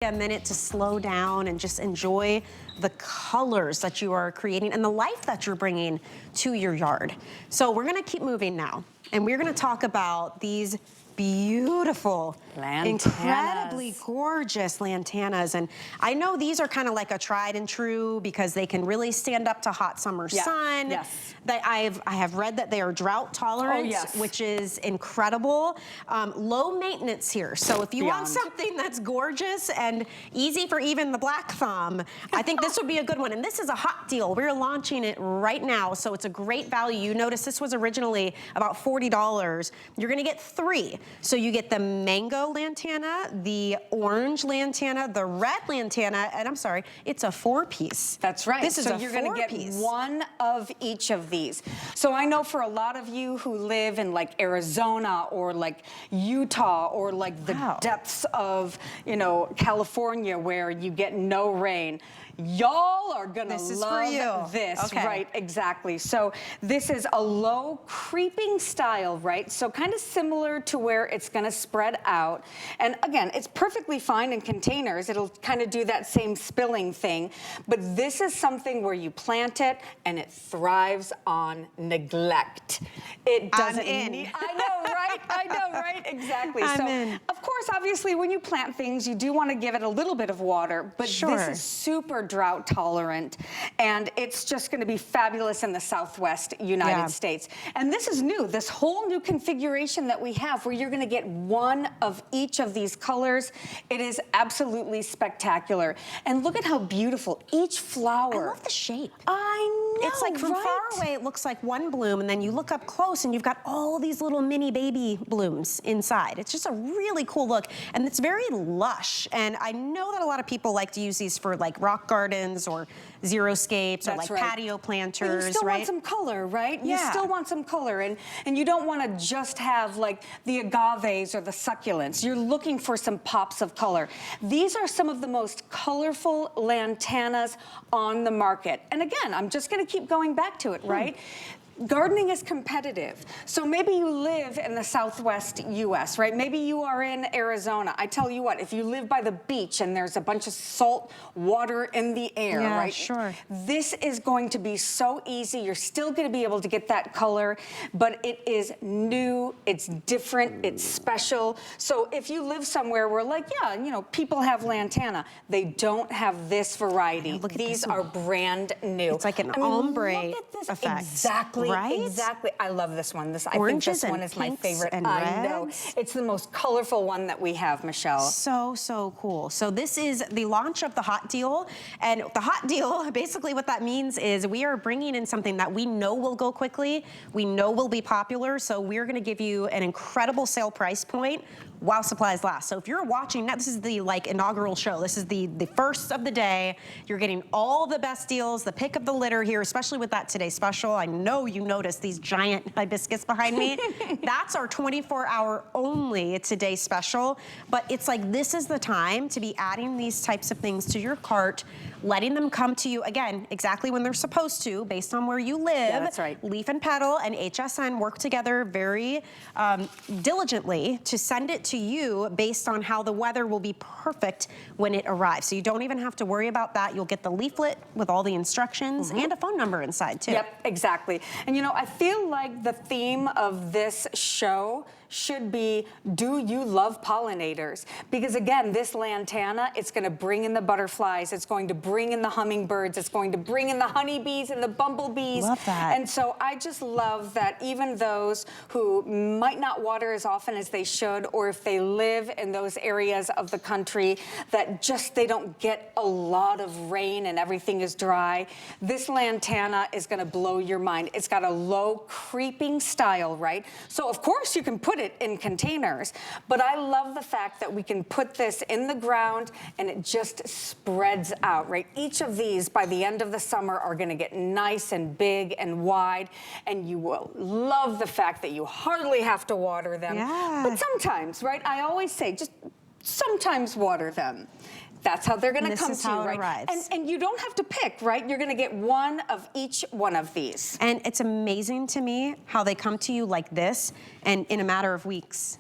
a minute to slow down and just enjoy the colors that you are creating and the life that you're bringing to your yard. So we're gonna keep moving now, and we're gonna talk about these beautiful, Lantanas. Incredibly gorgeous Lantanas. And I know these are kind of like a tried and true because they can really stand up to hot summer sun. Yes. I have read that they are drought tolerant, which is incredible. Low maintenance here. So if you want something that's gorgeous and easy for even the black thumb, I think this would be a good one. And this is a hot deal. We're launching it right now, so it's a great value. You notice this was originally about $40. You're gonna get 3. So you get the Mango Lantana, the Orange Lantana, the Red Lantana, and I'm sorry, it's a 4-piece. That's right. This is so you're going to get one of each of these. So I know for a lot of you who live in like Arizona or like Utah or like the depths of, you know, California where you get no rain, y'all are gonna love this. Right, exactly. So this is a low creeping style, right? So kind of similar to where it's gonna spread out. And again, it's perfectly fine in containers. It'll kind of do that same spilling thing. But this is something where you plant it and it thrives on neglect. It doesn't need, I know, right? I know, right? Exactly. Of course, obviously, when you plant things, you do want to give it a little bit of water, but this is super drought tolerant, and it's just going to be fabulous in the Southwest United States. And this is new, this whole new configuration that we have where you're going to get one of each of these colors. It is absolutely spectacular. And look at how beautiful each flower. I love the shape. I know, it's like from far away, it looks like one bloom, and then you look up close and you've got all these little mini baby blooms inside. It's just a really cool look, and it's very lush. And I know that a lot of people like to use these for like rock gardens or xeriscapes or like patio planters, but you still want some color, right? You still want some color, and you don't want to just have like the agaves or the succulents. You're looking for some pops of color. These are some of the most colorful lantanas on the market. And again, I'm just going to keep going back to it, right? Gardening is competitive. So maybe you live in the Southwest US, right? Maybe you are in Arizona. I tell you what, if you live by the beach and there's a bunch of salt water in the air, right? This is going to be so easy. You're still going to be able to get that color, but it is new, it's different, it's special. So if you live somewhere where like, you know, people have lantana, they don't have this variety. These are brand new. It's like an ombre effect. Exactly. Right? Exactly. I love this one. I think this one is my favorite. I know. It's the most colorful one that we have, Michelle. So cool. So this is the launch of the hot deal. And the hot deal, basically what that means is we are bringing in something that we know will go quickly. We know will be popular. So we're going to give you an incredible sale price point while supplies last. So if you're watching, now this is the like inaugural show. This is the first of the day. You're getting all the best deals, the pick of the litter here, especially with that Today Special. I know you noticed these giant hibiscus behind me. That's our 24-hour only Today Special. But it's like this is the time to be adding these types of things to your cart, letting them come to you, again, exactly when they're supposed to, based on where you live. Yeah, that's right. Leaf and Petal and HSN work together very diligently to send it to you based on how the weather will be perfect when it arrives. So you don't even have to worry about that. You'll get the leaflet with all the instructions and a phone number inside too. Yep, exactly. And you know, I feel like the theme of this show should be, do you love pollinators? Because again, this lantana, it's going to bring in the butterflies, it's going to bring in the hummingbirds, it's going to bring in the honeybees and the bumblebees. Love that. And so I just love that even those who might not water as often as they should, or if they live in those areas of the country that just they don't get a lot of rain and everything is dry, this lantana is going to blow your mind. It's got a low creeping style, right? So of course you can put it in containers, but I love the fact that we can put this in the ground and it just spreads out, right? Each of these by the end of the summer are going to get nice and big and wide, and you will love the fact that you hardly have to water them. But sometimes, right? I always say just sometimes water them. That's how they're going to come to you, right? And you don't have to pick, right? You're going to get one of each one of these. And it's amazing to me how they come to you like this and in a matter of weeks.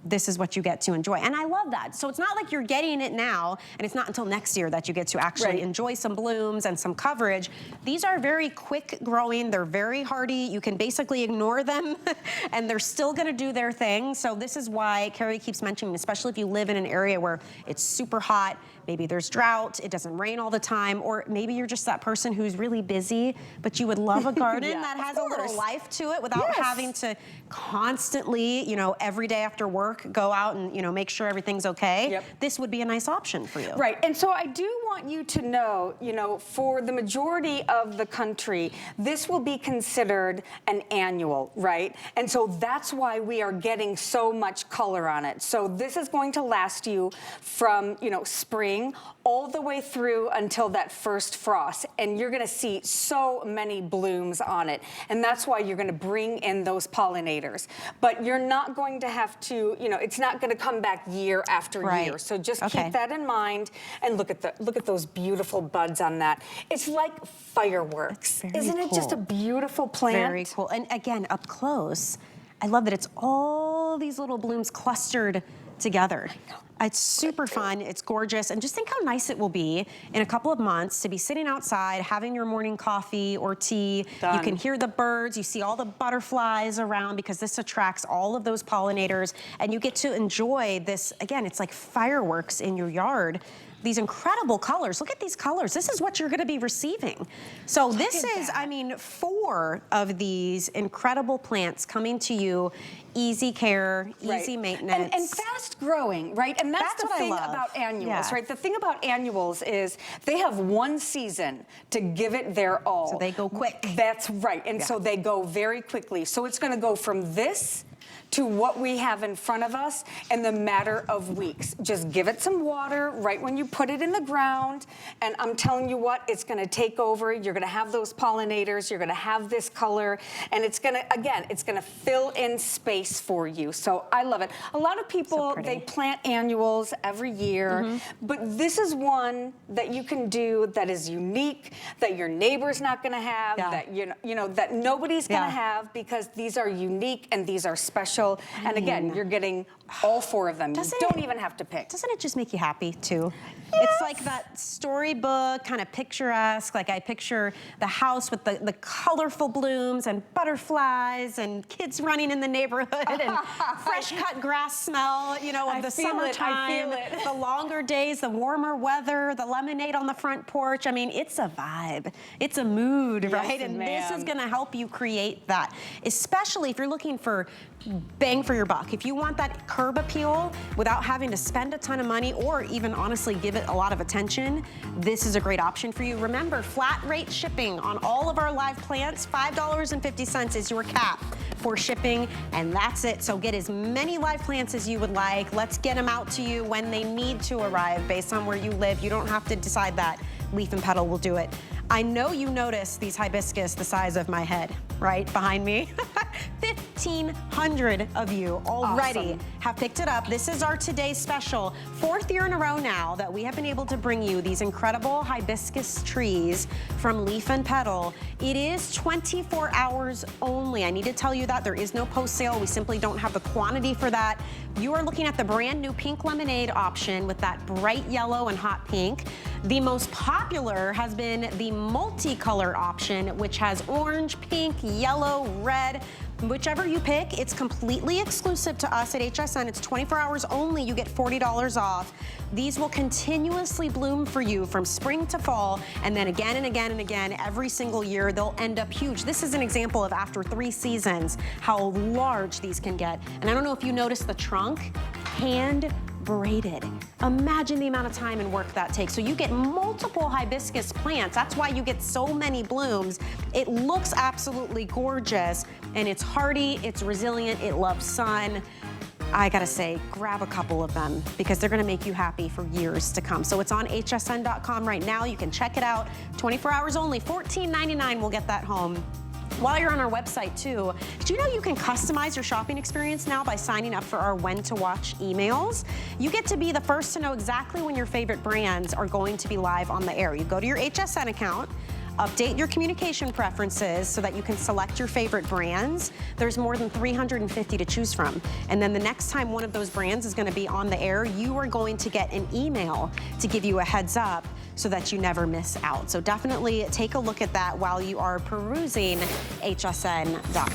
this is what you get to enjoy. And I love that. So it's not like you're getting it now, and it's not until next year that you get to actually enjoy some blooms and some coverage. These are very quick growing. They're very hardy. You can basically ignore them, and they're still gonna do their thing. So this is why Carrie keeps mentioning, especially if you live in an area where it's super hot, maybe there's drought, it doesn't rain all the time, or maybe you're just that person who's really busy, but you would love a garden that has a little life to it without having to constantly, you know, every day after work, go out and, you know, make sure everything's okay. This would be a nice option for you. Right, and so I do want you to know, you know, for the majority of the country, this will be considered an annual, right? And so that's why we are getting so much color on it. So this is going to last you from, you know, spring all the way through until that first frost, and you're gonna see so many blooms on it. And that's why you're gonna bring in those pollinators. But you're not going to have to, you know, it's not gonna come back year after year. So just keep that in mind, and look at those beautiful buds on that. It's like fireworks. Isn't it just a beautiful plant? Very cool. And again, up close, I love that it's all these little blooms clustered together. It's super fun, it's gorgeous, and just think how nice it will be in a couple of months to be sitting outside, having your morning coffee or tea. You can hear the birds, you see all the butterflies around because this attracts all of those pollinators, and you get to enjoy this, again, it's like fireworks in your yard. These incredible colors. Look at these colors. This is what you're gonna be receiving. So this is, I mean, 4 of these incredible plants coming to you, easy care, easy maintenance. And fast growing, right? And that's the thing about annuals, right? The thing about annuals is they have one season to give it their all. So they go quick. That's right, and so they go very quickly. So it's gonna go from this to what we have in front of us in the matter of weeks. Just give it some water right when you put it in the ground, and I'm telling you what, it's gonna take over. You're gonna have those pollinators, you're gonna have this color, and it's gonna, again, it's gonna fill in space for you. So I love it. A lot of people, they plant annuals every year, but this is one that you can do that is unique, that your neighbor's not gonna have, that you know, that nobody's gonna have, because these are unique and these are special. And again, you're getting all 4 of them. You don't even have to pick. Doesn't it just make you happy too? It's like that storybook, kind of picturesque. Like I picture the house with the colorful blooms and butterflies and kids running in the neighborhood and fresh cut grass smell, you know, of the summertime. The longer days, the warmer weather, the lemonade on the front porch. I mean, it's a vibe. It's a mood, right? And this is gonna help you create that, especially if you're looking for bang for your buck. If you want that curb appeal without having to spend a ton of money or even honestly give it a lot of attention, this is a great option for you. Remember, flat rate shipping on all of our live plants. $5.50 is your cap for shipping, and that's it. So get as many live plants as you would like. Let's get them out to you when they need to arrive based on where you live. You don't have to decide that. Leaf and Petal will do it. I know you noticed these hibiscus the size of my head, right behind me. 1,500 of you already have picked it up. This is our today's special. 4th year in a row now that we have been able to bring you these incredible hibiscus trees from Leaf and Petal. It is 24 hours only. I need to tell you that there is no post sale. We simply don't have the quantity for that. You are looking at the brand new pink lemonade option with that bright yellow and hot pink. The most popular has been the multicolor option, which has orange, pink, yellow, red. Whichever you pick, it's completely exclusive to us at HSN. It's 24 hours only. You get $40 off. These will continuously bloom for you from spring to fall, and then again and again and again every single year. They'll end up huge. This is an example of after 3 seasons how large these can get. And I don't know if you noticed the trunk, hand braided. Imagine the amount of time and work that takes. So you get multiple hibiscus plants. That's why you get so many blooms. It looks absolutely gorgeous, and it's hardy, it's resilient, it loves sun. I gotta say, grab a couple of them because they're gonna make you happy for years to come. So it's on hsn.com right now. You can check it out. 24 hours only, $14.99 will get that home. While you're on our website too, did you know you can customize your shopping experience now by signing up for our When to Watch emails? You get to be the first to know exactly when your favorite brands are going to be live on the air. You go to your HSN account, Update your communication preferences so that you can select your favorite brands. There's more than 350 to choose from. And then the next time one of those brands is going to be on the air, you are going to get an email to give you a heads up so that you never miss out. So definitely take a look at that while you are perusing hsn.com.